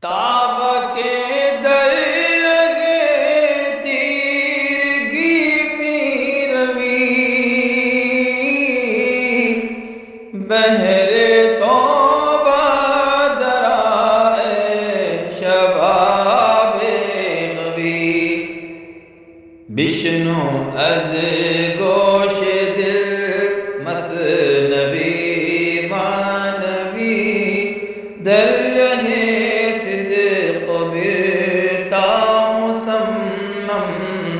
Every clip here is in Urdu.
تاب کے درگے تیرگی می روی بہر توبہ درائے شباب غوی بشنو از گوش دل مثنوی مانوی در رہے صدق برتا مسمم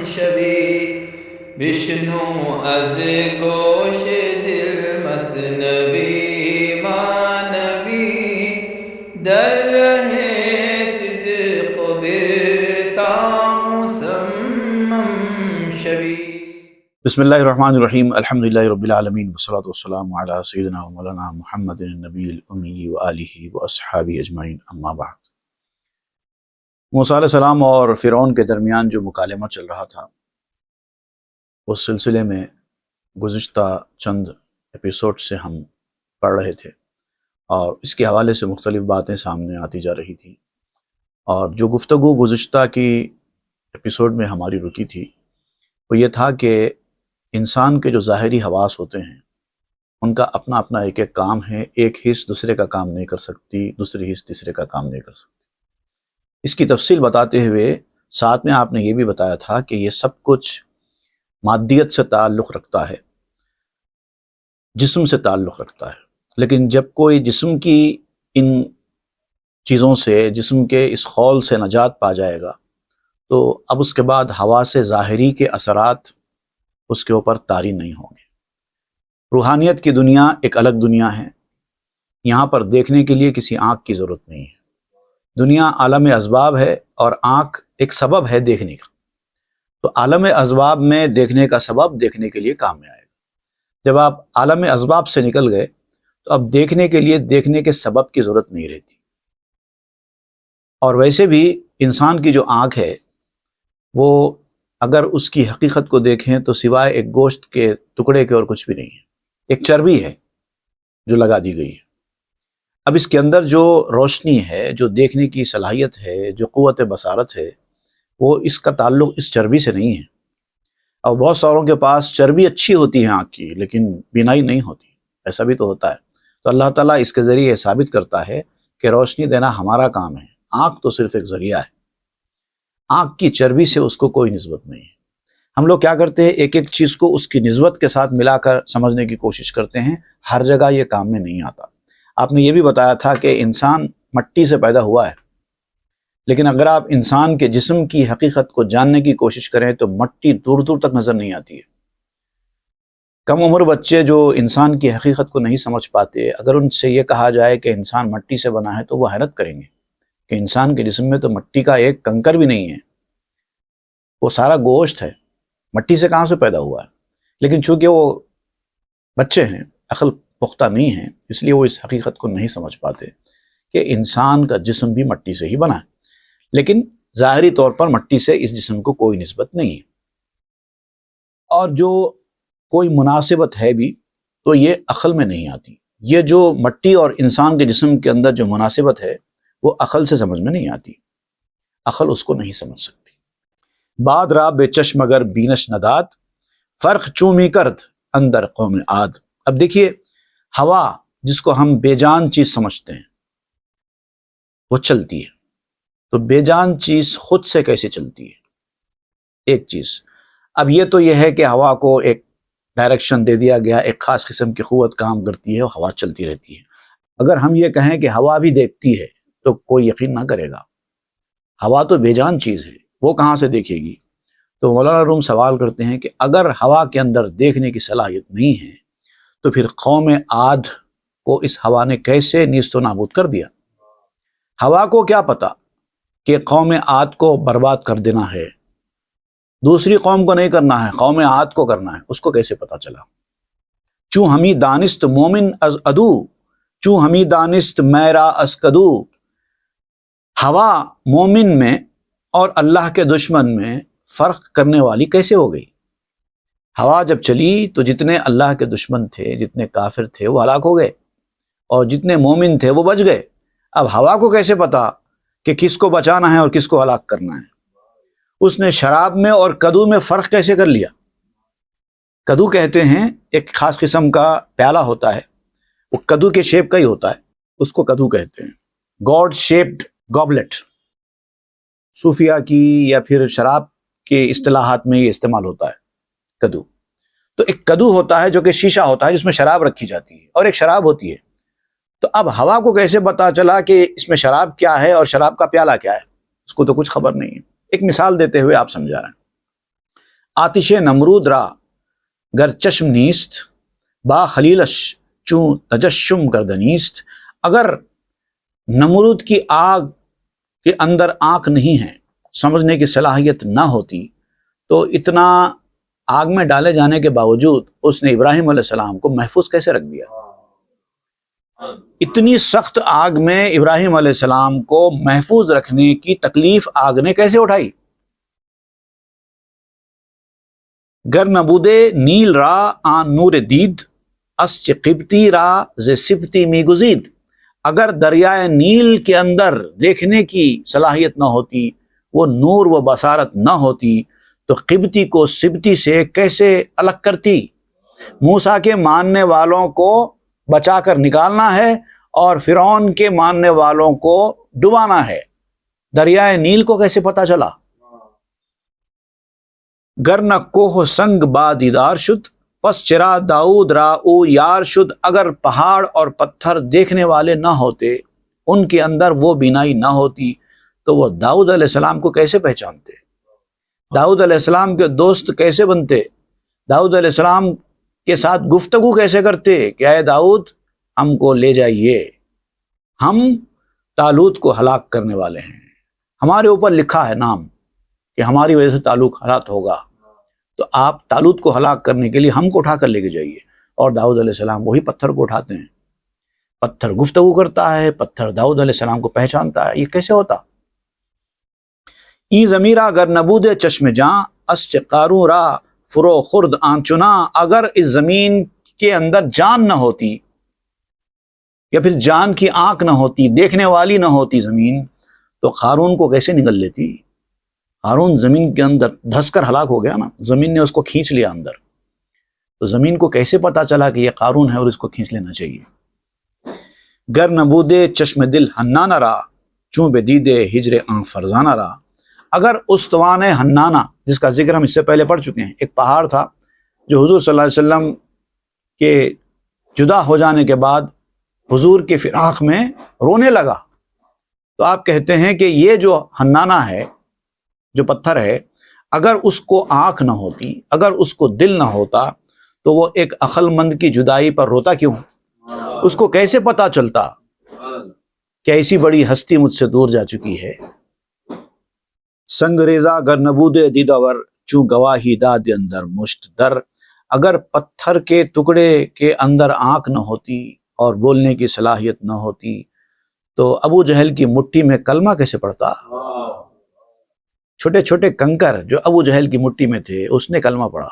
شوی بشنو از گوش دل مثنوی مانوی در رہے صدق برتا مسمم شوی۔ بسم اللہ الرحمن الرحیم، الحمدللہ رب العالمین والصلاة والسلام علی سیدنا و مولانا محمد النبی الامی و آلہ و اصحابہ اجمعین، اما بعد۔ موسیٰ علیہ السلام اور فرعون کے درمیان جو مکالمہ چل رہا تھا، اس سلسلے میں گزشتہ چند ایپیسوڈ سے ہم پڑھ رہے تھے اور اس کے حوالے سے مختلف باتیں سامنے آتی جا رہی تھی، اور جو گفتگو گزشتہ کی ایپیسوڈ میں ہماری رکی تھی وہ یہ تھا کہ انسان کے جو ظاہری حواس ہوتے ہیں ان کا اپنا اپنا ایک ایک کام ہے، ایک حص دوسرے کا کام نہیں کر سکتی، دوسری حص تیسرے کا کام نہیں کر سکتی۔ اس کی تفصیل بتاتے ہوئے ساتھ میں آپ نے یہ بھی بتایا تھا کہ یہ سب کچھ مادیت سے تعلق رکھتا ہے، جسم سے تعلق رکھتا ہے، لیکن جب کوئی جسم کی ان چیزوں سے، جسم کے اس خول سے نجات پا جائے گا تو اب اس کے بعد حواس ظاہری کے اثرات اس کے اوپر طاری نہیں ہوں گے۔ روحانیت کی دنیا ایک الگ دنیا ہے، یہاں پر دیکھنے کے لیے کسی آنکھ کی ضرورت نہیں ہے۔ دنیا عالم اسباب ہے اور آنکھ ایک سبب ہے دیکھنے کا، تو عالم اسباب میں دیکھنے کا سبب دیکھنے کے لیے کام میں آئے گا۔ جب آپ عالم اسباب سے نکل گئے تو اب دیکھنے کے لیے دیکھنے کے سبب کی ضرورت نہیں رہتی۔ اور ویسے بھی انسان کی جو آنکھ ہے وہ اگر اس کی حقیقت کو دیکھیں تو سوائے ایک گوشت کے ٹکڑے کے اور کچھ بھی نہیں ہے، ایک چربی ہے جو لگا دی گئی ہے۔ اب اس کے اندر جو روشنی ہے، جو دیکھنے کی صلاحیت ہے، جو قوت بصارت ہے، وہ اس کا تعلق اس چربی سے نہیں ہے۔ اور بہت ساروں کے پاس چربی اچھی ہوتی ہے آنکھ کی لیکن بینائی نہیں ہوتی، ایسا بھی تو ہوتا ہے۔ تو اللہ تعالیٰ اس کے ذریعے یہ ثابت کرتا ہے کہ روشنی دینا ہمارا کام ہے، آنکھ تو صرف ایک ذریعہ ہے۔ آنکھ کی چربی سے اس کو کوئی نسبت نہیں ہے۔ ہم لوگ کیا کرتے ہیں، ایک ایک چیز کو اس کی نسبت کے ساتھ ملا کر سمجھنے کی کوشش کرتے ہیں، ہر جگہ یہ کام میں نہیں آتا۔ آپ نے یہ بھی بتایا تھا کہ انسان مٹی سے پیدا ہوا ہے، لیکن اگر آپ انسان کے جسم کی حقیقت کو جاننے کی کوشش کریں تو مٹی دور دور تک نظر نہیں آتی ہے۔ کم عمر بچے جو انسان کی حقیقت کو نہیں سمجھ پاتے، اگر ان سے یہ کہا جائے کہ انسان مٹی سے بنا ہے تو وہ حیرت کریں گے کہ انسان کے جسم میں تو مٹی کا ایک کنکر بھی نہیں ہے، وہ سارا گوشت ہے، مٹی سے کہاں سے پیدا ہوا ہے؟ لیکن چونکہ وہ بچے ہیں، عقل پختہ نہیں ہیں، اس لیے وہ اس حقیقت کو نہیں سمجھ پاتے کہ انسان کا جسم بھی مٹی سے ہی بنا ہے، لیکن ظاہری طور پر مٹی سے اس جسم کو کوئی نسبت نہیں ہے۔ اور جو کوئی مناسبت ہے بھی تو یہ عقل میں نہیں آتی۔ یہ جو مٹی اور انسان کے جسم کے اندر جو مناسبت ہے وہ عقل سے سمجھ میں نہیں آتی، عقل اس کو نہیں سمجھ سکتی۔ بعد را بے چشم اگر بینش نداد، فرق چومی کرد اندر قوم عاد۔ اب دیکھیے، ہوا جس کو ہم بے جان چیز سمجھتے ہیں وہ چلتی ہے، تو بے جان چیز خود سے کیسے چلتی ہے؟ ایک چیز، اب یہ تو یہ ہے کہ ہوا کو ایک ڈائریکشن دے دیا گیا، ایک خاص قسم کی قوت کام کرتی ہے اور ہوا چلتی رہتی ہے۔ اگر ہم یہ کہیں کہ ہوا بھی دیکھتی ہے تو کوئی یقین نہ کرے گا، ہوا تو بے جان چیز ہے، وہ کہاں سے دیکھے گی؟ تو مولانا روم سوال کرتے ہیں کہ اگر ہوا کے اندر دیکھنے کی صلاحیت نہیں ہے تو پھر قوم عاد کو اس ہوا نے کیسے نیست و نابود کر دیا؟ ہوا کو کیا پتا کہ قوم عاد کو برباد کر دینا ہے، دوسری قوم کو نہیں کرنا ہے، قوم عاد کو کرنا ہے، اس کو کیسے پتا چلا؟ چوں ہمی دانست مومن از ادو، چوں ہمی دانست میرا از کدو۔ ہوا مومن میں اور اللہ کے دشمن میں فرق کرنے والی کیسے ہو گئی؟ ہوا جب چلی تو جتنے اللہ کے دشمن تھے، جتنے کافر تھے وہ ہلاک ہو گئے، اور جتنے مومن تھے وہ بچ گئے۔ اب ہوا کو کیسے پتا کہ کس کو بچانا ہے اور کس کو ہلاک کرنا ہے۔ اس نے شراب میں اور کدو میں فرق کیسے کر لیا؟ کدو کہتے ہیں ایک خاص قسم کا پیالہ ہوتا ہے، وہ کدو کے شیپ کا ہی ہوتا ہے، اس کو کدو کہتے ہیں، گاڈ شیپڈ گابلٹ، صوفیہ کی یا پھر شراب کے اصطلاحات میں یہ استعمال ہوتا ہے کدو۔ تو ایک کدو ہوتا ہے جو کہ شیشہ ہوتا ہے جس میں شراب رکھی جاتی ہے، اور ایک شراب ہوتی ہے۔ تو اب ہوا کو کیسے پتا چلا کہ اس میں شراب کیا ہے اور شراب کا پیالہ کیا ہے؟ اس کو تو کچھ خبر نہیں ہے۔ ایک مثال دیتے ہوئے آپ سمجھا رہے ہیں، آتش نمرود را گر چشم نیست، با خلیلش چون تجشم کردنیست۔ اگر نمرود کی آگ کے اندر آنکھ نہیں ہے، سمجھنے کی صلاحیت نہ ہوتی، تو اتنا آگ میں ڈالے جانے کے باوجود اس نے ابراہیم علیہ السلام کو محفوظ کیسے رکھ دیا؟ اتنی سخت آگ میں ابراہیم علیہ السلام کو محفوظ رکھنے کی تکلیف آگ نے کیسے اٹھائی؟ گر نبودے نیل را آن نور دید، اسچ قبطی را ز سبتی می گزید۔ اگر دریائے نیل کے اندر دیکھنے کی صلاحیت نہ ہوتی، وہ نور و بصارت نہ ہوتی، تو قبطی کو سبتی سے کیسے الگ کرتی؟ موسیٰ کے ماننے والوں کو بچا کر نکالنا ہے اور فرعون کے ماننے والوں کو ڈبانا ہے، دریائے نیل کو کیسے پتا چلا؟ گر نہ کوہ سنگ با دیدار شد، پس چرا داؤد را او یار شد۔ اگر پہاڑ اور پتھر دیکھنے والے نہ ہوتے، ان کے اندر وہ بینائی نہ ہوتی، تو وہ داؤد علیہ السلام کو کیسے پہچانتے؟ داؤد علیہ السلام کے دوست کیسے بنتے؟ داؤد علیہ السلام کے ساتھ گفتگو کیسے کرتے کہ اے داؤد ہم کو لے جائیے، ہم طالوت کو ہلاک کرنے والے ہیں، ہمارے اوپر لکھا ہے نام کہ ہماری وجہ سے طالوت ہلاک ہوگا، تو آپ طالوت کو ہلاک کرنے کے لیے ہم کو اٹھا کر لے کے جائیے۔ اور داؤد علیہ السلام وہی پتھر کو اٹھاتے ہیں، پتھر گفتگو کرتا ہے، پتھر داؤد علیہ السلام کو پہچانتا ہے۔ یہ کیسے ہوتا؟ ای ضمیرہ گر نبود چشم جاں، اسچ قاروں را فرو خرد آن چنا۔ اگر اس زمین کے اندر جان نہ ہوتی یا پھر جان کی آنکھ نہ ہوتی، دیکھنے والی نہ ہوتی زمین، تو قارون کو کیسے نگل لیتی؟ قارون زمین کے اندر دھس کر ہلاک ہو گیا نا، زمین نے اس کو کھینچ لیا اندر، تو زمین کو کیسے پتا چلا کہ یہ قارون ہے اور اس کو کھینچ لینا چاہیے؟ گر نبودے چشم دل حنانہ را، چوں بے دیدے ہجر آن فرزانہ را۔ اگر استوان حنانہ، جس کا ذکر ہم اس سے پہلے پڑھ چکے ہیں، ایک پہاڑ تھا جو حضور صلی اللہ علیہ وسلم کے جدا ہو جانے کے بعد حضور کے فراق میں رونے لگا، تو آپ کہتے ہیں کہ یہ جو حنانہ ہے، جو پتھر ہے، اگر اس کو آنکھ نہ ہوتی، اگر اس کو دل نہ ہوتا، تو وہ ایک عقل مند کی جدائی پر روتا کیوں؟ اس کو کیسے پتا چلتا کہ ایسی بڑی ہستی مجھ سے دور جا چکی ہے؟ سنگ ریزہ گر نبود دیداور، چوں گواہی داد اندر مشت در۔ اگر پتھر کے ٹکڑے کے اندر آنکھ نہ ہوتی اور بولنے کی صلاحیت نہ ہوتی، تو ابو جہل کی مٹھی میں کلمہ کیسے پڑھتا؟ چھوٹے چھوٹے کنکر جو ابو جہل کی مٹھی میں تھے، اس نے کلمہ پڑھا،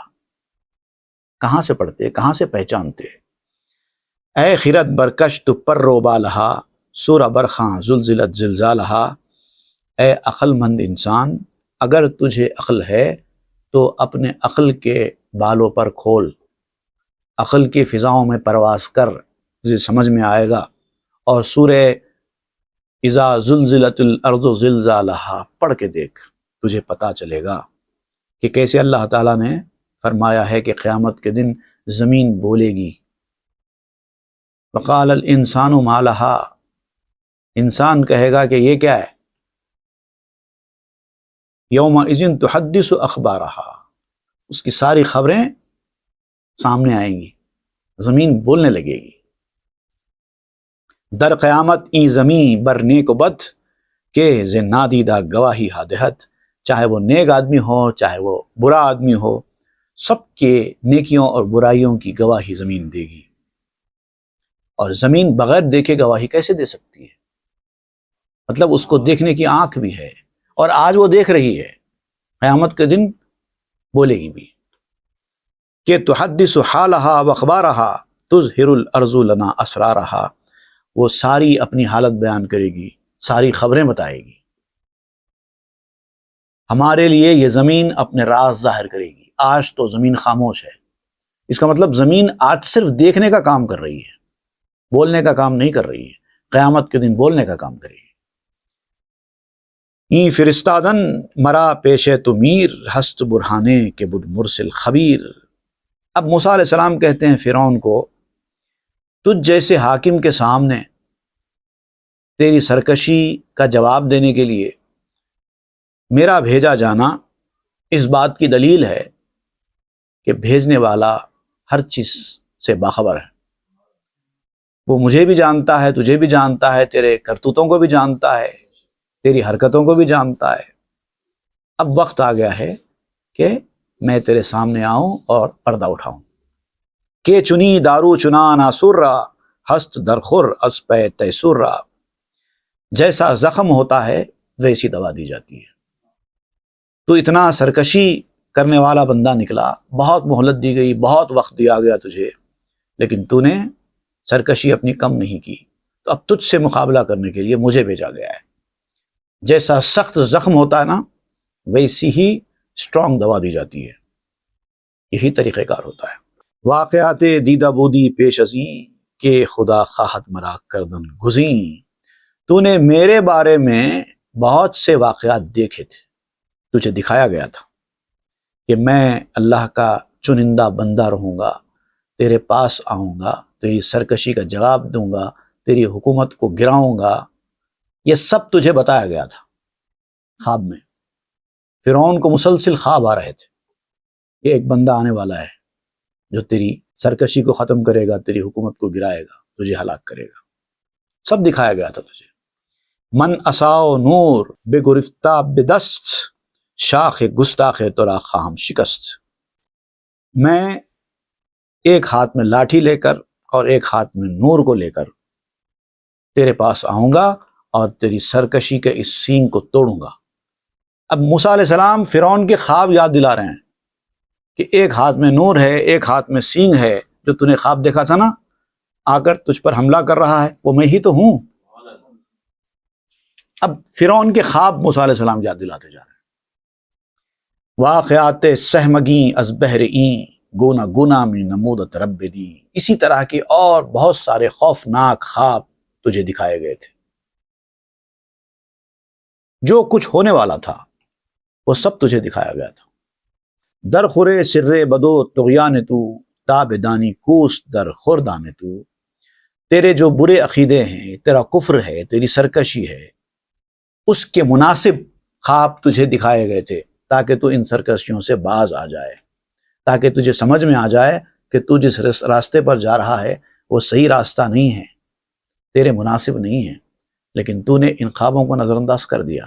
کہاں سے پڑھتے، کہاں سے پہچانتے؟ اے خرد برکش تو پر رو بالہا، سورہ برخاں زلزلت زلزالہا۔ اے عقل مند انسان، اگر تجھے عقل ہے تو اپنے عقل کے بالوں پر کھول، عقل کی فضاؤں میں پرواز کر، تجھے سمجھ میں آئے گا۔ اور سورہ اذا زلزلت الارض زلزالہا پڑھ کے دیکھ، تجھے پتا چلے گا کہ کیسے اللہ تعالیٰ نے فرمایا ہے کہ قیامت کے دن زمین بولے گی۔ وقال الانسان ما لہا، انسان کہے گا کہ یہ کیا ہے؟ یومئذ تحدث اخبارہا، اس کی ساری خبریں سامنے آئیں گی، زمین بولنے لگے گی۔ در قیامت ای زمین بر نیک و بد، کہ ز نادیدہ گواہی ہادہت۔ چاہے وہ نیک آدمی ہو، چاہے وہ برا آدمی ہو، سب کے نیکیوں اور برائیوں کی گواہی زمین دے گی۔ اور زمین بغیر دیکھے گواہی کیسے دے سکتی ہے؟ مطلب اس کو دیکھنے کی آنکھ بھی ہے، اور آج وہ دیکھ رہی ہے، قیامت کے دن بولے گی بھی کہ تحدث حالہا واخبارہا تظہر الارض لنا اسرارہا۔ وہ ساری اپنی حالت بیان کرے گی، ساری خبریں بتائے گی، ہمارے لیے یہ زمین اپنے راز ظاہر کرے گی۔ آج تو زمین خاموش ہے، اس کا مطلب زمین آج صرف دیکھنے کا کام کر رہی ہے، بولنے کا کام نہیں کر رہی ہے۔ قیامت کے دن بولنے کا کام کرے گی۔ ای فرستادن مرا پیش تو میر، ہست برہانے کے بدھ مرسل خبیر۔ اب موسیٰ علیہ السلام کہتے ہیں فرعون کو، تجھ جیسے حاکم کے سامنے تیری سرکشی کا جواب دینے کے لیے میرا بھیجا جانا اس بات کی دلیل ہے کہ بھیجنے والا ہر چیز سے باخبر ہے۔ وہ مجھے بھی جانتا ہے، تجھے بھی جانتا ہے، تیرے کرتوتوں کو بھی جانتا ہے، تیری حرکتوں کو بھی جانتا ہے۔ اب وقت آ گیا ہے کہ میں تیرے سامنے آؤں اور پردہ اٹھاؤں۔ کہ چنی دارو چنا ناسر را، ہست درخور از پہ تیسر را۔ جیسا زخم ہوتا ہے ویسی دوا دی جاتی ہے۔ تو اتنا سرکشی کرنے والا بندہ نکلا، بہت مہلت دی گئی، بہت وقت دیا گیا تجھے، لیکن تو نے سرکشی اپنی کم نہیں کی، تو اب تجھ سے مقابلہ کرنے کے لیے مجھے بھیجا گیا ہے۔ جیسا سخت زخم ہوتا ہے نا، ویسی ہی اسٹرانگ دوا دی جاتی ہے۔ یہی طریقہ کار ہوتا ہے۔ واقعات دیدہ بودی پیش ازیں، کہ خدا خواہد مرا کردن گزیں۔ تو نے میرے بارے میں بہت سے واقعات دیکھے تھے، تجھے دکھایا گیا تھا کہ میں اللہ کا چنندہ بندہ رہوں گا، تیرے پاس آؤں گا، تیری سرکشی کا جواب دوں گا، تیری حکومت کو گراؤں گا۔ یہ سب تجھے بتایا گیا تھا خواب میں۔ فرعون کو مسلسل خواب آ رہے تھے کہ ایک بندہ آنے والا ہے جو تیری سرکشی کو ختم کرے گا، تیری حکومت کو گرائے گا، تجھے ہلاک کرے گا۔ سب دکھایا گیا تھا تجھے۔ من اساؤ نور بے گرفتہ بدست، شاخ گستاخ ترا خواہم شکست۔ میں ایک ہاتھ میں لاٹھی لے کر اور ایک ہاتھ میں نور کو لے کر تیرے پاس آؤں گا اور تیری سرکشی کے اس سینگ کو توڑوں گا۔ اب موسیٰ علیہ السلام فرعون کے خواب یاد دلا رہے ہیں کہ ایک ہاتھ میں نور ہے، ایک ہاتھ میں سینگ ہے، جو تو نے خواب دیکھا تھا نا، آ کر تجھ پر حملہ کر رہا ہے، وہ میں ہی تو ہوں۔ اب فرعون کے خواب موسیٰ علیہ السلام یاد دلاتے جا رہے ہیں۔ واقعات سہمگیں از بہر این، گونا گونا میں نمودت رب دی۔ اسی طرح کے اور بہت سارے خوفناک خواب تجھے دکھائے گئے تھے۔ جو کچھ ہونے والا تھا وہ سب تجھے دکھایا گیا تھا۔ در خورے سرے بدو طغیان تو، تاب دانی کوس در خوردان تو۔ تیرے جو برے عقیدے ہیں، تیرا کفر ہے، تیری سرکشی ہے، اس کے مناسب خواب تجھے دکھائے گئے تھے تاکہ تو ان سرکشیوں سے باز آ جائے، تاکہ تجھے سمجھ میں آ جائے کہ تو جس راستے پر جا رہا ہے وہ صحیح راستہ نہیں ہے، تیرے مناسب نہیں ہے، لیکن تو نے ان خوابوں کو نظر انداز کر دیا۔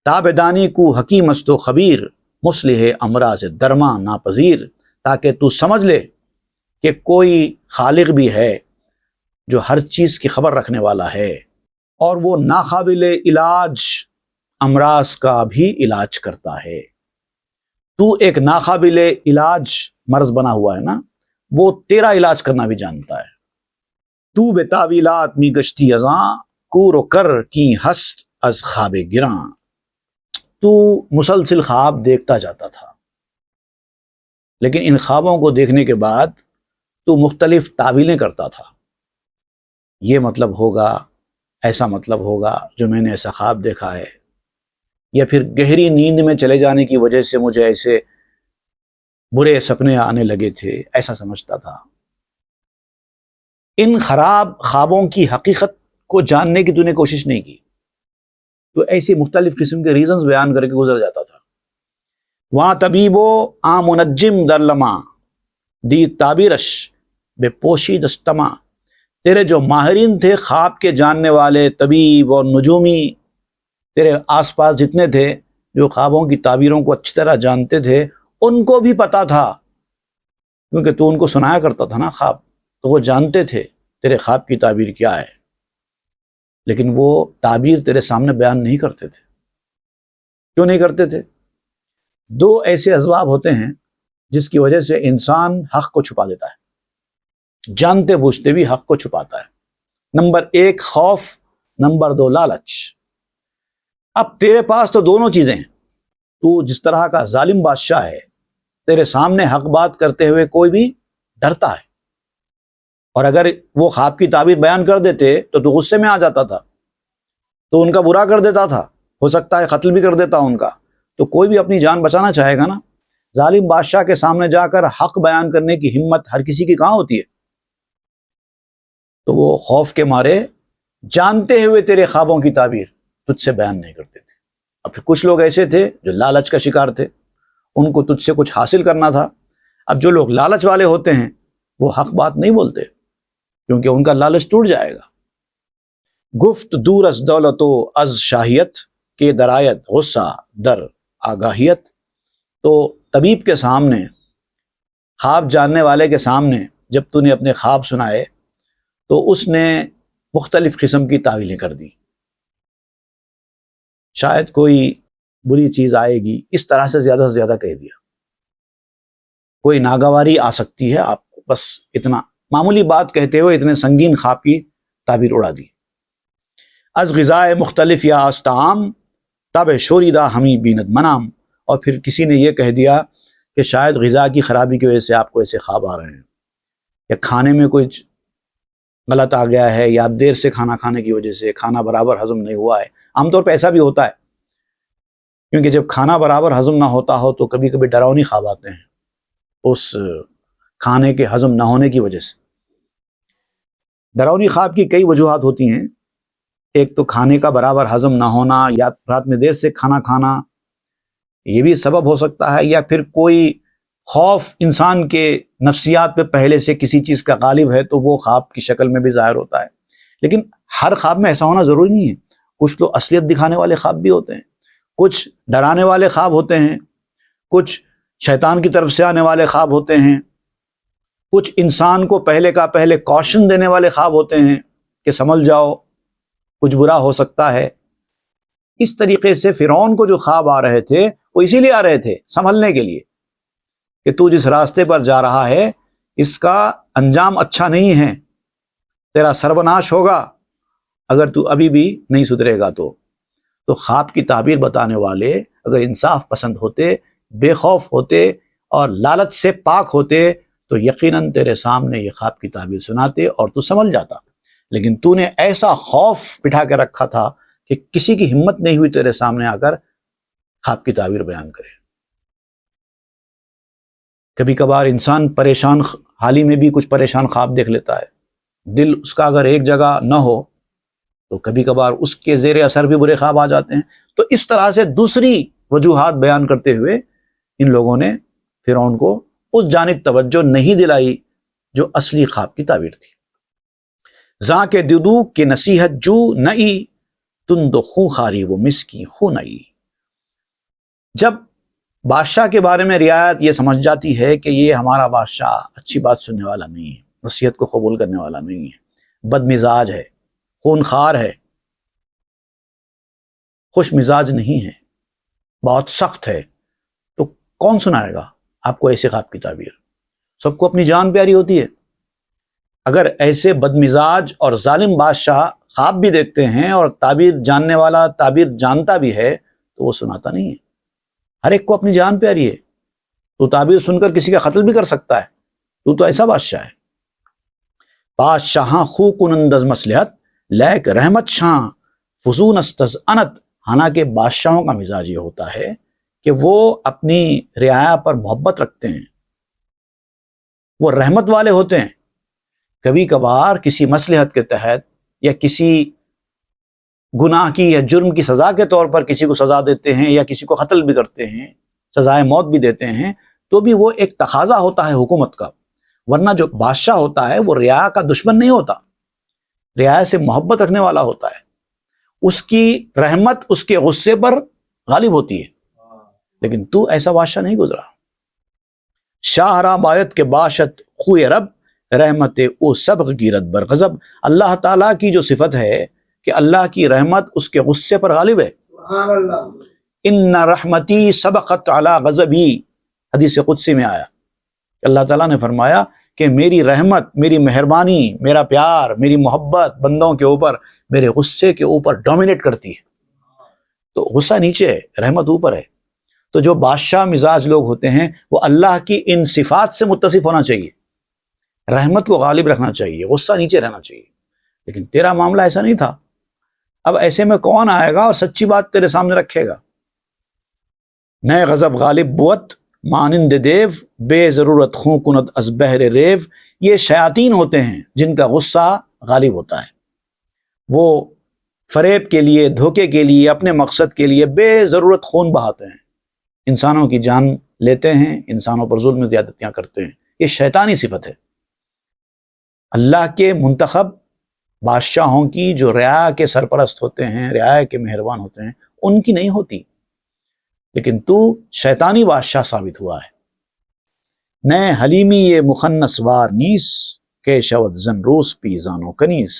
تابدانی کو حکیم است و خبیر، مصلح امراض درما ناپذیر۔ تاکہ تو سمجھ لے کہ کوئی خالق بھی ہے جو ہر چیز کی خبر رکھنے والا ہے، اور وہ ناقابل علاج امراض کا بھی علاج کرتا ہے۔ تو ایک ناقابل علاج مرض بنا ہوا ہے نا، وہ تیرا علاج کرنا بھی جانتا ہے۔ تو بے تعویلات می گشتی ازاں، کور و کر کی ہست از خواب گراں۔ تو مسلسل خواب دیکھتا جاتا تھا، لیکن ان خوابوں کو دیکھنے کے بعد تو مختلف تعویلیں کرتا تھا۔ یہ مطلب ہوگا، ایسا مطلب ہوگا جو میں نے ایسا خواب دیکھا ہے، یا پھر گہری نیند میں چلے جانے کی وجہ سے مجھے ایسے برے سپنے آنے لگے تھے، ایسا سمجھتا تھا۔ ان خراب خوابوں کی حقیقت کو جاننے کی تو نے کوشش نہیں کی، تو ایسی مختلف قسم کے ریزنز بیان کر کے گزر جاتا تھا۔ وہاں طبیبو آ منجم در لما، دی تعبیرش بے پوشی دستما۔ تیرے جو ماہرین تھے، خواب کے جاننے والے طبیب اور نجومی، تیرے آس پاس جتنے تھے جو خوابوں کی تعبیروں کو اچھی طرح جانتے تھے، ان کو بھی پتا تھا، کیونکہ تو ان کو سنایا کرتا تھا نا خواب، تو وہ جانتے تھے تیرے خواب کی تعبیر کیا ہے، لیکن وہ تعبیر تیرے سامنے بیان نہیں کرتے تھے۔ کیوں نہیں کرتے تھے؟ دو ایسے اسباب ہوتے ہیں جس کی وجہ سے انسان حق کو چھپا دیتا ہے، جانتے بوجھتے بھی حق کو چھپاتا ہے۔ نمبر 1 خوف، نمبر 2 لالچ۔ اب تیرے پاس تو دونوں چیزیں ہیں، تو جس طرح کا ظالم بادشاہ ہے، تیرے سامنے حق بات کرتے ہوئے کوئی بھی ڈرتا ہے، اور اگر وہ خواب کی تعبیر بیان کر دیتے تو غصے میں آ جاتا تھا، تو ان کا برا کر دیتا تھا، ہو سکتا ہے قتل بھی کر دیتا ان کا، تو کوئی بھی اپنی جان بچانا چاہے گا نا۔ ظالم بادشاہ کے سامنے جا کر حق بیان کرنے کی ہمت ہر کسی کی کہاں ہوتی ہے؟ تو وہ خوف کے مارے جانتے ہوئے تیرے خوابوں کی تعبیر تجھ سے بیان نہیں کرتے تھے۔ اب پھر کچھ لوگ ایسے تھے جو لالچ کا شکار تھے، ان کو تجھ سے کچھ حاصل کرنا تھا۔ اب جو لوگ لالچ والے ہوتے ہیں وہ حق بات نہیں بولتے، کیونکہ ان کا لالچ ٹوٹ جائے گا۔ گفت دور از دولت و از شاہیت کے درایت غصہ در آگاہیت۔ تو طبیب کے سامنے، خواب جاننے والے کے سامنے جب تو نے اپنے خواب سنائے تو اس نے مختلف قسم کی تعویلیں کر دی، شاید کوئی بری چیز آئے گی، اس طرح سے زیادہ کہہ دیا، کوئی ناگواری آ سکتی ہے آپ کو، بس اتنا معمولی بات کہتے ہوئے اتنے سنگین خواب کی تعبیر اڑا دی۔ از غذائے مختلف یا از طعام تب شوریدہ ہمیں بیند منام۔ اور پھر کسی نے یہ کہہ دیا کہ شاید غذا کی خرابی کی وجہ سے آپ کو ایسے خواب آ رہے ہیں، یا کھانے میں کچھ غلط آ گیا ہے، یا آپ دیر سے کھانا کھانے کی وجہ سے کھانا برابر ہضم نہیں ہوا ہے۔ عام طور پہ ایسا بھی ہوتا ہے، کیونکہ جب کھانا برابر ہضم نہ ہوتا ہو تو کبھی کبھی ڈراؤنی خواب آتے ہیں اس کھانے کے ہضم نہ ہونے کی وجہ سے۔ ڈراؤنی خواب کی کئی وجوہات ہوتی ہیں، ایک تو کھانے کا برابر ہضم نہ ہونا، یا رات میں دیر سے کھانا کھانا، یہ بھی سبب ہو سکتا ہے، یا پھر کوئی خوف انسان کے نفسیات پہ پہلے سے کسی چیز کا غالب ہے تو وہ خواب کی شکل میں بھی ظاہر ہوتا ہے۔ لیکن ہر خواب میں ایسا ہونا ضروری نہیں ہے، کچھ تو اصلیت دکھانے والے خواب بھی ہوتے ہیں، کچھ ڈرانے والے خواب ہوتے ہیں، کچھ شیطان کی طرف سے آنے والے خواب ہوتے ہیں، کچھ انسان کو پہلے کا پہلے کوشن دینے والے خواب ہوتے ہیں کہ سنبھل جاؤ، کچھ برا ہو سکتا ہے۔ اس طریقے سے فرعون کو جو خواب آ رہے تھے وہ اسی لیے آ رہے تھے، سنبھلنے کے لیے، کہ تو جس راستے پر جا رہا ہے اس کا انجام اچھا نہیں ہے، تیرا سروناش ہوگا اگر تو ابھی بھی نہیں سدھرے گا۔ تو خواب کی تعبیر بتانے والے اگر انصاف پسند ہوتے، بے خوف ہوتے اور لالچ سے پاک ہوتے تو یقیناً تیرے سامنے یہ خواب کی تعبیر سناتے اور تو سنبھل جاتا۔ لیکن تو نے ایسا خوف بٹھا کے رکھا تھا کہ کسی کی ہمت نہیں ہوئی تیرے سامنے آ کر خواب کی تعبیر بیان کرے۔ کبھی کبھار انسان پریشان حالی میں بھی کچھ پریشان خواب دیکھ لیتا ہے، دل اس کا اگر ایک جگہ نہ ہو تو کبھی کبھار اس کے زیر اثر بھی برے خواب آ جاتے ہیں۔ تو اس طرح سے دوسری وجوہات بیان کرتے ہوئے ان لوگوں نے فرعون کو اس جانب توجہ نہیں دلائی جو اصلی خواب کی تعبیر تھی۔ زاں کے ددو کی نصیحت جو نئی تند خوں خاری وہ مسکی خوں نئی۔ جب بادشاہ کے بارے میں رعایت یہ سمجھ جاتی ہے کہ یہ ہمارا بادشاہ اچھی بات سننے والا نہیں ہے، نصیحت کو قبول کرنے والا نہیں ہے، بد مزاج ہے، خون خار ہے، خوش مزاج نہیں ہے، بہت سخت ہے، تو کون سنائے گا آپ کو ایسے خواب کی تعبیر؟ سب کو اپنی جان پیاری ہوتی ہے۔ اگر ایسے بد مزاج اور ظالم بادشاہ خواب بھی دیکھتے ہیں اور تعبیر جاننے والا تعبیر جانتا بھی ہے تو وہ سناتا نہیں ہے۔ ہر ایک کو اپنی جان پیاری ہے، تو تعبیر سن کر کسی کا قتل بھی کر سکتا ہے، تو ایسا بادشاہ ہے۔ بادشاہاں خو کنند از مصلحت لیک رحمت شاہ فزون است از انت۔ حالانکہ بادشاہوں کا مزاج یہ ہوتا ہے کہ وہ اپنی رعایا پر محبت رکھتے ہیں، وہ رحمت والے ہوتے ہیں۔ کبھی کبھار کسی مصلحت کے تحت یا کسی گناہ کی یا جرم کی سزا کے طور پر کسی کو سزا دیتے ہیں یا کسی کو قتل بھی کرتے ہیں، سزائے موت بھی دیتے ہیں، تو بھی وہ ایک تقاضا ہوتا ہے حکومت کا۔ ورنہ جو بادشاہ ہوتا ہے وہ رعایا کا دشمن نہیں ہوتا، رعایا سے محبت رکھنے والا ہوتا ہے، اس کی رحمت اس کے غصے پر غالب ہوتی ہے۔ لیکن تو ایسا بادشاہ نہیں گزرا۔ شاہ را بایت کے باشد خوئے رب رحمت او سبق گیرت بر غضب۔ اللہ تعالیٰ کی جو صفت ہے کہ اللہ کی رحمت اس کے غصے پر غالب ہے۔ ان رحمتی سبقت علی غضبی، حدیث قدسی میں آیا، اللہ تعالیٰ نے فرمایا کہ میری رحمت، میری مہربانی، میرا پیار، میری محبت بندوں کے اوپر میرے غصے کے اوپر ڈومینیٹ کرتی ہے۔ تو غصہ نیچے ہے، رحمت اوپر ہے۔ تو جو بادشاہ مزاج لوگ ہوتے ہیں وہ اللہ کی ان صفات سے متصف ہونا چاہیے، رحمت کو غالب رکھنا چاہیے، غصہ نیچے رہنا چاہیے. لیکن تیرا معاملہ ایسا نہیں تھا. اب ایسے میں کون آئے گا اور سچی بات تیرے سامنے رکھے گا؟ نئے غضب غالب بوت مانند دیو، بے ضرورت خوں کنت از بہر ریو. یہ شیاطین ہوتے ہیں جن کا غصہ غالب ہوتا ہے. وہ فریب کے لیے، دھوکے کے لیے، اپنے مقصد کے لیے بے ضرورت خون بہاتے ہیں، انسانوں کی جان لیتے ہیں، انسانوں پر ظلم زیادتیاں کرتے ہیں. یہ شیطانی صفت ہے. اللہ کے منتخب بادشاہوں کی جو رعایا کے سرپرست ہوتے ہیں، رعایا کے مہربان ہوتے ہیں، ان کی نہیں ہوتی. لیکن تو شیطانی بادشاہ ثابت ہوا ہے. نئے حلیمی یہ مخنث وار نیس، کہ شود زن روس پی زانو کنیس.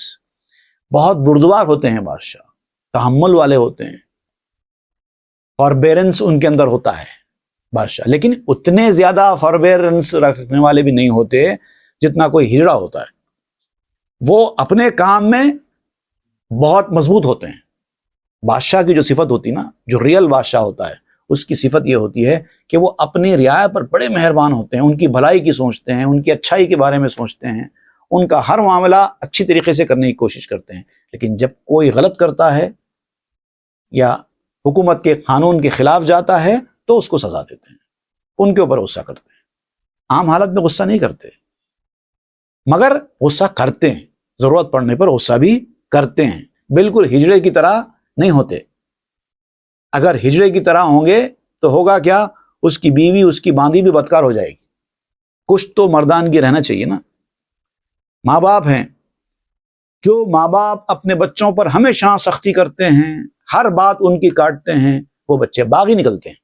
بہت بردبار ہوتے ہیں بادشاہ، تحمل والے ہوتے ہیں، فاربیرنس ان کے اندر ہوتا ہے بادشاہ. لیکن اتنے زیادہ فاربیرنس رکھنے والے بھی نہیں ہوتے جتنا کوئی ہجڑا ہوتا ہے. وہ اپنے کام میں بہت مضبوط ہوتے ہیں. بادشاہ کی جو صفت ہوتی نا، جو ریئل بادشاہ ہوتا ہے، اس کی صفت یہ ہوتی ہے کہ وہ اپنی رعایا پر بڑے مہربان ہوتے ہیں، ان کی بھلائی کی سوچتے ہیں، ان کی اچھائی کے بارے میں سوچتے ہیں، ان کا ہر معاملہ اچھی طریقے سے کرنے کی کوشش کرتے ہیں. لیکن جب کوئی غلط کرتا ہے یا حکومت کے قانون کے خلاف جاتا ہے تو اس کو سزا دیتے ہیں، ان کے اوپر غصہ کرتے ہیں. عام حالت میں غصہ نہیں کرتے، مگر غصہ کرتے ہیں، ضرورت پڑنے پر غصہ بھی کرتے ہیں. بالکل ہجڑے کی طرح نہیں ہوتے. اگر ہجڑے کی طرح ہوں گے تو ہوگا کیا؟ اس کی بیوی، اس کی باندی بھی بدکار ہو جائے گی. کچھ تو مردانگی رہنا چاہیے نا. ماں باپ ہیں، جو ماں باپ اپنے بچوں پر ہمیشہ سختی کرتے ہیں، ہر بات ان کی کاٹتے ہیں، وہ بچے باغی نکلتے ہیں.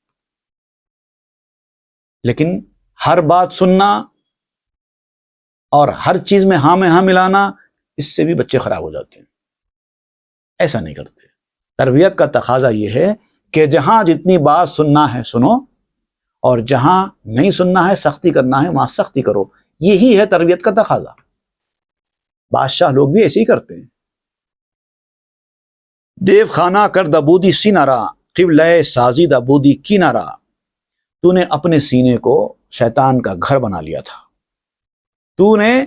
لیکن ہر بات سننا اور ہر چیز میں ہاں میں ہاں ملانا، اس سے بھی بچے خراب ہو جاتے ہیں. ایسا نہیں کرتے. تربیت کا تقاضا یہ ہے کہ جہاں جتنی بات سننا ہے سنو، اور جہاں نہیں سننا ہے، سختی کرنا ہے، وہاں سختی کرو. یہی ہے تربیت کا تقاضا. بادشاہ لوگ بھی ایسے ہی کرتے ہیں. دیو خانہ کر دبودی سینارا، قبلہ سازی دبودی کینارا. تو نے اپنے سینے کو شیطان کا گھر بنا لیا تھا. تو نے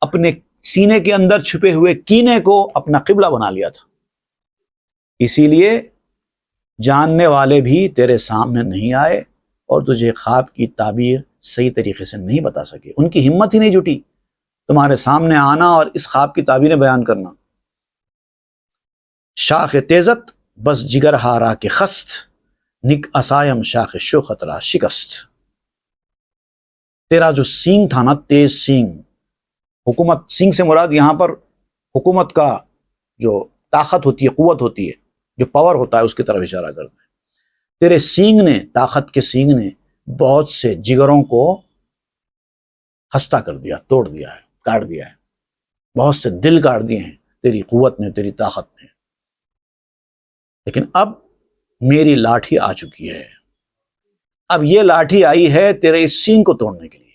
اپنے سینے کے اندر چھپے ہوئے کینے کو اپنا قبلہ بنا لیا تھا. اسی لیے جاننے والے بھی تیرے سامنے نہیں آئے اور تجھے خواب کی تعبیر صحیح طریقے سے نہیں بتا سکے. ان کی ہمت ہی نہیں جٹی تمہارے سامنے آنا اور اس خواب کی تعبیریں بیان کرنا. شاخ تیزت بس جگر ہارا کے خست، نک اسائم شاخ شو خطرہ شکست. تیرا جو سینگ تھا نا، تیز سینگ، حکومت، سینگ سے مراد یہاں پر حکومت کا جو طاقت ہوتی ہے، قوت ہوتی ہے، جو پاور ہوتا ہے، اس کی طرف اشارہ کرتے ہیں. تیرے سینگ نے، طاقت کے سینگ نے بہت سے جگروں کو خستہ کر دیا، توڑ دیا ہے، کاٹ دیا ہے. بہت سے دل کاٹ دیے ہیں تیری قوت نے، تیری طاقت نے. لیکن اب میری لاٹھی آ چکی ہے. اب یہ لاٹھی آئی ہے تیرے اس سینگ کو توڑنے کے لیے.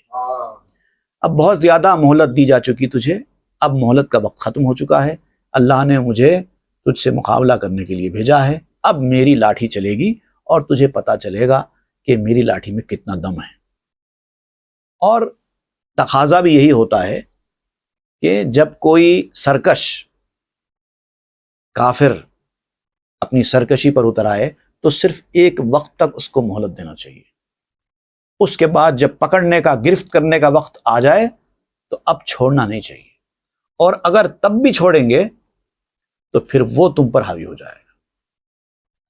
اب بہت زیادہ مہلت دی جا چکی تجھے. اب مہلت کا وقت ختم ہو چکا ہے. اللہ نے مجھے تجھ سے مقابلہ کرنے کے لیے بھیجا ہے. اب میری لاٹھی چلے گی اور تجھے پتا چلے گا کہ میری لاٹھی میں کتنا دم ہے. اور تقاضا بھی یہی ہوتا ہے کہ جب کوئی سرکش کافر اپنی سرکشی پر اتر آئے تو صرف ایک وقت تک اس کو مہلت دینا چاہیے. اس کے بعد جب پکڑنے کا، گرفت کرنے کا وقت آ جائے تو اب چھوڑنا نہیں چاہیے. اور اگر تب بھی چھوڑیں گے تو پھر وہ تم پر حاوی ہو جائے گا.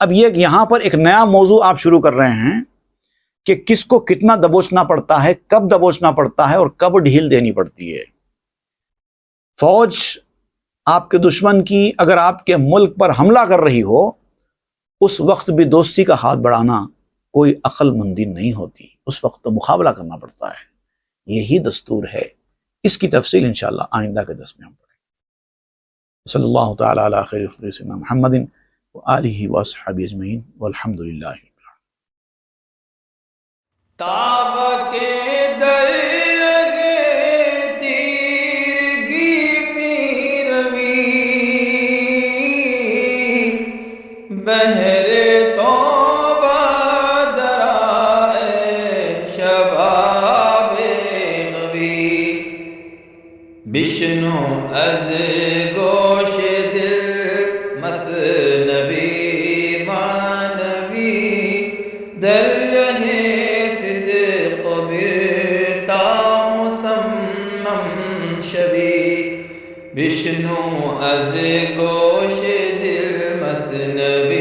اب یہ یہاں پر ایک نیا موضوع آپ شروع کر رہے ہیں کہ کس کو کتنا دبوچنا پڑتا ہے، کب دبوچنا پڑتا ہے اور کب ڈھیل دینی پڑتی ہے. فوج آپ کے دشمن کی اگر آپ کے ملک پر حملہ کر رہی ہو، اس وقت بھی دوستی کا ہاتھ بڑھانا کوئی عقل مندی نہیں ہوتی. اس وقت تو مقابلہ کرنا پڑتا ہے. یہی دستور ہے. اس کی تفصیل انشاءاللہ آئندہ کے درس میں ہم پڑھیں گے. صلی اللہ تعالی علی خیر خلق سیدنا محمد وآلہ واصحابہ اجمعین والحمد للہ. تاب کے درگے تیرگی پیروی بہر توبہ درا بشنو از گوش دل مثنبی معنوی در ره صدق برتا مسمم شوی بشنو از گوش دل مثنبی